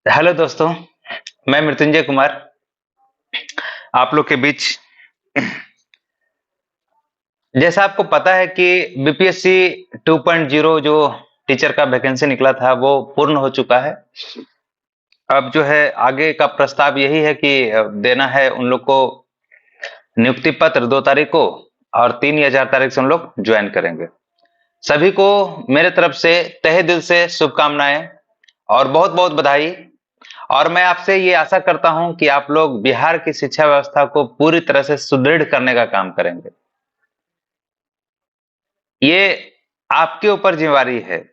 Hello दोस्तों, मैं मृत्युंजय कुमार आप लोग के बीच। जैसा आपको पता है कि बीपीएससी 2.0 जो टीचर का वैकेंसी निकला था वो पूर्ण हो चुका है। अब जो है आगे का प्रस्ताव यही है कि देना है उन लोग को नियुक्ति पत्र 2 तारीख को, और 3 या 4 तारीख से उन लोग ज्वाइन करेंगे। सभी को मेरे तरफ से तहे दिल से शुभकामनाएं और बहुत बहुत बधाई। और मैं आपसे ये आशा करता हूं कि आप लोग बिहार की शिक्षा व्यवस्था को पूरी तरह से सुदृढ़ करने का काम करेंगे। ये आपके ऊपर जिम्मेवारी है,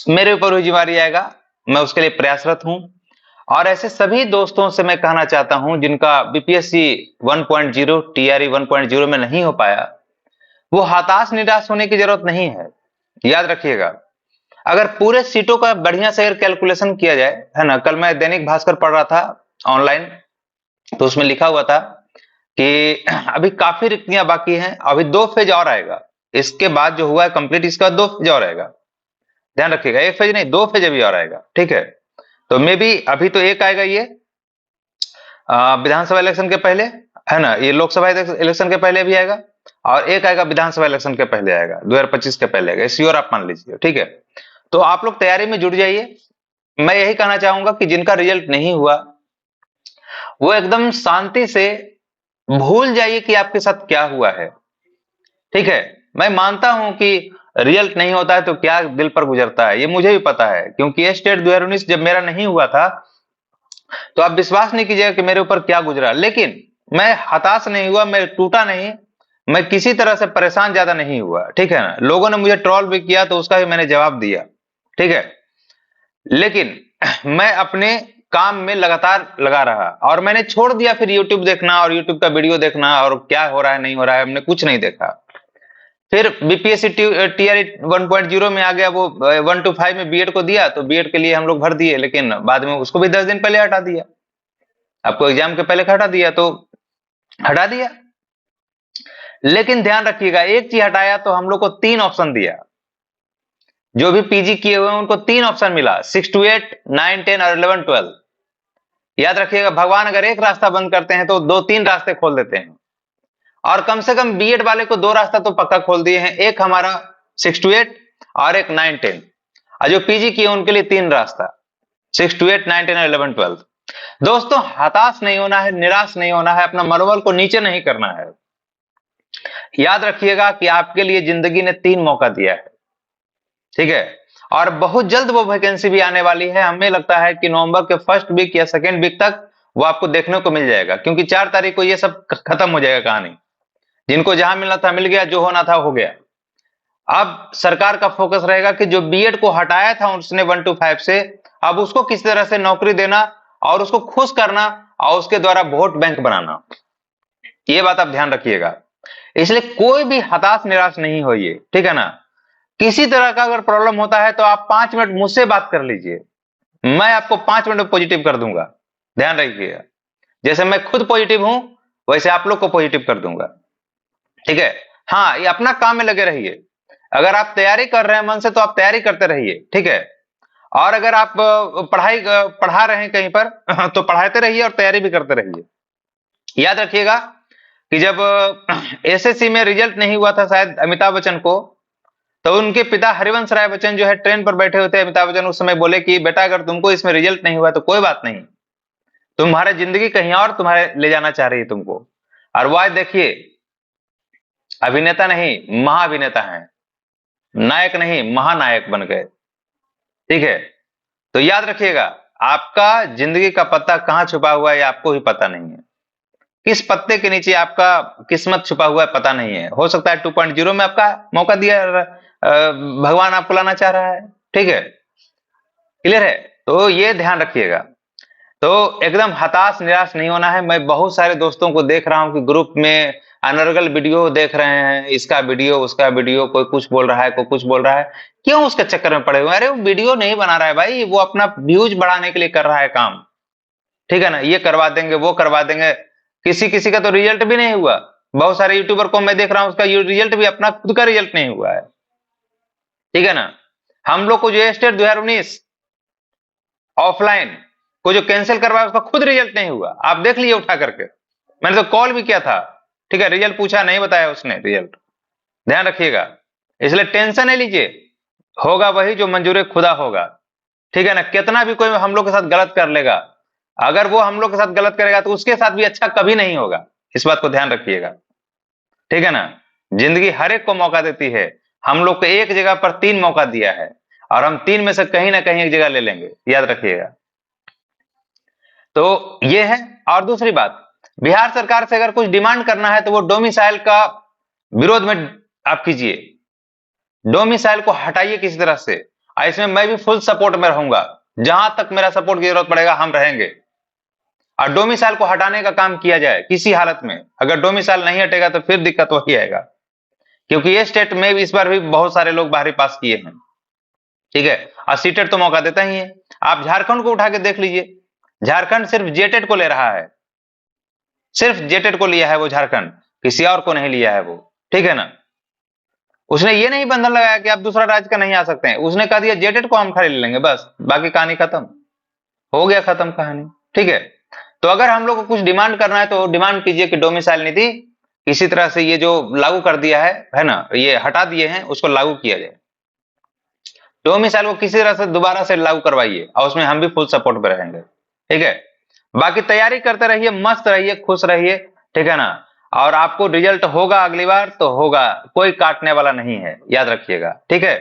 मेरे ऊपर भी जिम्मेवारी आएगा। मैं उसके लिए प्रयासरत हूं। और ऐसे सभी दोस्तों से मैं कहना चाहता हूं जिनका बीपीएससी 1.0 टीआरई 1.0 में नहीं हो पाया, वो हताश निराश होने की जरूरत नहीं है। याद रखिएगा, अगर पूरे सीटों का बढ़िया से अगर कैलकुलेशन किया जाए, है ना। कल मैं दैनिक भास्कर पढ़ रहा था ऑनलाइन, तो उसमें लिखा हुआ था कि अभी काफी रिक्तियां बाकी हैं, अभी 2 फेज और आएगा। इसके बाद जो हुआ है कंप्लीट, इसका 2 फेज और आएगा। ध्यान रखिएगा, 1 फेज नहीं, 2 फेज अभी और आएगा, ठीक है। तो मे बी अभी तो एक आएगा, ये विधानसभा इलेक्शन के पहले, है ना। ये लोकसभा इलेक्शन के पहले भी आएगा, और एक आएगा विधानसभा इलेक्शन के पहले आएगा, 2025 के पहले आएगा। इसी और आप मान लीजिए, ठीक है। तो आप लोग तैयारी में जुट जाइए। मैं यही कहना चाहूंगा कि जिनका रिजल्ट नहीं हुआ, वो एकदम शांति से भूल जाइए कि आपके साथ क्या हुआ है, ठीक है। मैं मानता हूं कि रिजल्ट नहीं होता है तो क्या दिल पर गुजरता है, ये मुझे भी पता है, क्योंकि ये स्टेट 2019 जब मेरा नहीं हुआ था, तो आप विश्वास नहीं कीजिएगा कि मेरे ऊपर क्या गुजरा। लेकिन मैं हताश नहीं हुआ, मैं टूटा नहीं, मैं किसी तरह से परेशान ज्यादा नहीं हुआ, ठीक है ना। लोगों ने मुझे ट्रोल भी किया तो उसका भी मैंने जवाब दिया, ठीक है। लेकिन मैं अपने काम में लगातार लगा रहा, और मैंने छोड़ दिया फिर यूट्यूब देखना और यूट्यूब का वीडियो देखना और क्या हो रहा है नहीं हो रहा है, हमने कुछ नहीं देखा। फिर बीपीएससी टीआरई 1.0 में आ गया, वो 1 to 5 में बीएड को दिया, तो बीएड के लिए हम लोग भर दिए, लेकिन बाद में उसको भी 10 दिन पहले हटा दिया। आपको एग्जाम के पहले हटा दिया तो हटा दिया। लेकिन ध्यान रखिएगा, एक चीज हटाया तो हम लोग को 3 ऑप्शन दिया। जो भी पीजी किए हुए हैं उनको 3 ऑप्शन मिला, 6 to 8, 9, 10 और 11, 12। याद रखिएगा, भगवान अगर एक रास्ता बंद करते हैं तो 2-3 रास्ते खोल देते हैं। और कम से कम बीएड वाले को 2 रास्ता तो पक्का खोल दिए हैं, एक हमारा 6 to 8 और एक 9, 10। और जो पीजी किए उनके लिए 3 रास्ता, 6 to 8, 9, 10 और 11, 12। दोस्तों, हताश नहीं होना है, निराश नहीं होना है, अपना मनोबल को नीचे नहीं करना है। याद रखिएगा कि आपके लिए जिंदगी ने 3 मौका दिया है, ठीक है। और बहुत जल्द वो वैकेंसी भी आने वाली है। हमें लगता है कि नवंबर के फर्स्ट वीक या सेकेंड वीक तक वो आपको देखने को मिल जाएगा, क्योंकि 4 तारीख को ये सब खत्म हो जाएगा कहानी। जिनको जहां मिलना था मिल गया, जो होना था हो गया। अब सरकार का फोकस रहेगा कि जो बीएड को हटाया था उसने 1 to 5 से, अब उसको किस तरह से नौकरी देना और उसको खुश करना और उसके द्वारा वोट बैंक बनाना। ये बात आप ध्यान रखिएगा। इसलिए कोई भी हताश निराश नहीं होइए, ठीक है ना। किसी तरह का अगर प्रॉब्लम होता है तो आप 5 मिनट मुझसे बात कर लीजिए, मैं आपको 5 मिनट में पॉजिटिव कर दूंगा। ध्यान रखिएगा, जैसे मैं खुद पॉजिटिव हूं वैसे आप लोग को पॉजिटिव कर दूंगा, ठीक है। हाँ, ये अपना काम में लगे रहिए। अगर आप तैयारी कर रहे हैं मन से तो आप तैयारी करते रहिए, ठीक है। और अगर आप पढ़ा रहे हैं कहीं पर तो पढ़ाते रहिए और तैयारी भी करते रहिए। याद रखिएगा कि जब एसएससी में रिजल्ट नहीं हुआ था शायद अमिताभ बच्चन को, तो उनके पिता हरिवंश राय बच्चन जो है ट्रेन पर बैठे हुए थे। अमिताभ बच्चन उस समय बोले कि बेटा, अगर तुमको इसमें रिजल्ट नहीं हुआ तो कोई बात नहीं, तुम्हारी जिंदगी कहीं और तुम्हारे ले जाना चाह रही है तुमको। और वो आज देखिए, अभिनेता नहीं महाअभिनेता हैं, नायक नहीं महानायक बन गए, ठीक है। तो याद रखिएगा, आपका जिंदगी का पत्ता कहां छुपा हुआ है आपको ही पता नहीं है। किस पत्ते के नीचे आपका किस्मत छुपा हुआ है पता नहीं है। हो सकता है 2.0 में आपका मौका दिया, भगवान आपको लाना चाह रहा है, ठीक है। क्लियर है, तो ये ध्यान रखिएगा। तो एकदम हताश निराश नहीं होना है। मैं बहुत सारे दोस्तों को देख रहा हूं कि ग्रुप में अनर्गल वीडियो देख रहे हैं, इसका वीडियो उसका वीडियो, कोई कुछ बोल रहा है कोई कुछ बोल रहा है। क्यों उसके चक्कर में पड़े हुए? अरे वो वीडियो नहीं बना रहा है भाई, वो अपना व्यूज बढ़ाने के लिए कर रहा है काम, ठीक है ना। ये करवा देंगे वो करवा देंगे, किसी किसी का तो रिजल्ट भी नहीं हुआ। बहुत सारे यूट्यूबर को मैं देख रहा हूं, उसका रिजल्ट भी अपना खुद का रिजल्ट नहीं हुआ है, ठीक है ना। हम लोग को जो स्टेट 2019 ऑफलाइन को जो कैंसिल करवाया उसका खुद रिजल्ट नहीं हुआ, आप देख लीजिए उठा करके, मैंने तो कॉल भी किया था, ठीक है, रिजल्ट पूछा नहीं बताया उसने रिजल्ट, ध्यान रखिएगा। इसलिए टेंशन नहीं लीजिए, होगा वही जो मंजूर खुदा होगा, ठीक है ना। कितना भी कोई हम लोग के साथ गलत कर लेगा, अगर वो हम लोग के साथ गलत करेगा तो उसके साथ भी अच्छा कभी नहीं होगा, इस बात को ध्यान रखिएगा, ठीक है ना। जिंदगी हर एक को मौका देती है, हम लोग को एक जगह पर 3 मौका दिया है और हम 3 में से कहीं ना कहीं एक जगह ले लेंगे, याद रखिएगा। तो ये है। और दूसरी बात, बिहार सरकार से अगर कुछ डिमांड करना है तो वो डोमिसाइल का विरोध में आप कीजिए, डोमिसाइल को हटाइए किसी तरह से, और इसमें मैं भी फुल सपोर्ट में रहूंगा, जहां तक मेरा सपोर्ट की जरूरत पड़ेगा हम रहेंगे, और डोमिसाइल को हटाने का काम किया जाए किसी हालत में। अगर डोमिसाइल नहीं हटेगा तो फिर दिक्कत वही आएगा, क्योंकि ये स्टेट में इस बार भी बहुत सारे लोग बाहरी पास किए हैं, ठीक है, और सीटेट तो मौका देता ही है। आप झारखंड को उठा के देख लीजिए, झारखंड सिर्फ जेटेट को ले रहा है, सिर्फ जेटेट को लिया है वो झारखंड, किसी और को नहीं लिया है वो, ठीक है ना। उसने ये नहीं बंधन लगाया कि आप दूसरा राज्य का नहीं आ सकते हैं, उसने कह दिया जेटेट को हम खरीद लेंगे, बस बाकी कहानी खत्म हो गया, खत्म कहानी, ठीक है। तो अगर हम लोग को कुछ डिमांड करना है तो डिमांड कीजिए कि डोमिसाइल नीति किसी तरह से ये जो लागू कर दिया है ना, ये हटा दिए हैं, उसको लागू किया जाए, डोमिसाइल को किसी तरह से दोबारा से लागू करवाइए, और उसमें हम भी फुल सपोर्ट पे रहेंगे, ठीक है। बाकी तैयारी करते रहिए, मस्त रहिए, खुश रहिए, ठीक है ना। और आपको रिजल्ट होगा अगली बार तो होगा, कोई काटने वाला नहीं है, याद रखिएगा, ठीक है।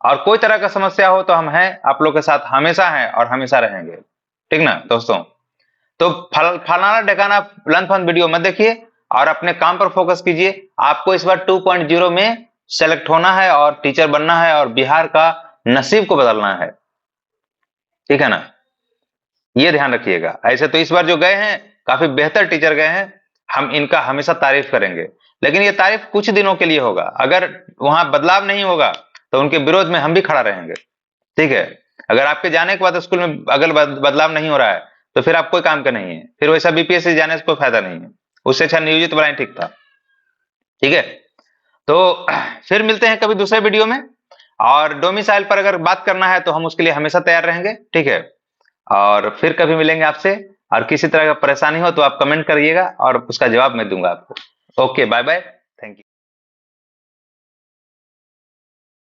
और कोई तरह का समस्या हो तो हम हैं, आप लोग के साथ हमेशा हैं और हमेशा रहेंगे, ठीक ना दोस्तों। तो फलाना ढकाना लंथ फंथ वीडियो मत देखिए और अपने काम पर फोकस कीजिए। आपको इस बार 2.0 में सेलेक्ट होना है और टीचर बनना है और बिहार का नसीब को बदलना है, ठीक है ना, ये ध्यान रखिएगा। ऐसे तो इस बार जो गए हैं काफी बेहतर टीचर गए हैं, हम इनका हमेशा तारीफ करेंगे, लेकिन ये तारीफ कुछ दिनों के लिए होगा, अगर वहां बदलाव नहीं होगा तो उनके विरोध में हम भी खड़ा रहेंगे, ठीक है। अगर आपके जाने के बाद स्कूल में अगर बदलाव नहीं हो रहा है तो फिर आप कोई काम का नहीं है, फिर वैसा बीपीएससी जाने से कोई फायदा नहीं है, उससे अच्छा नियोजित बनाए, ठीक था, ठीक है। तो फिर मिलते हैं कभी दूसरे वीडियो में, और डोमिसाइल पर अगर बात करना है तो हम उसके लिए हमेशा तैयार रहेंगे, ठीक है। और फिर कभी मिलेंगे आपसे, और किसी तरह का परेशानी हो तो आप कमेंट करिएगा और उसका जवाब मैं दूंगा आपको। Okay, bye bye, thank you.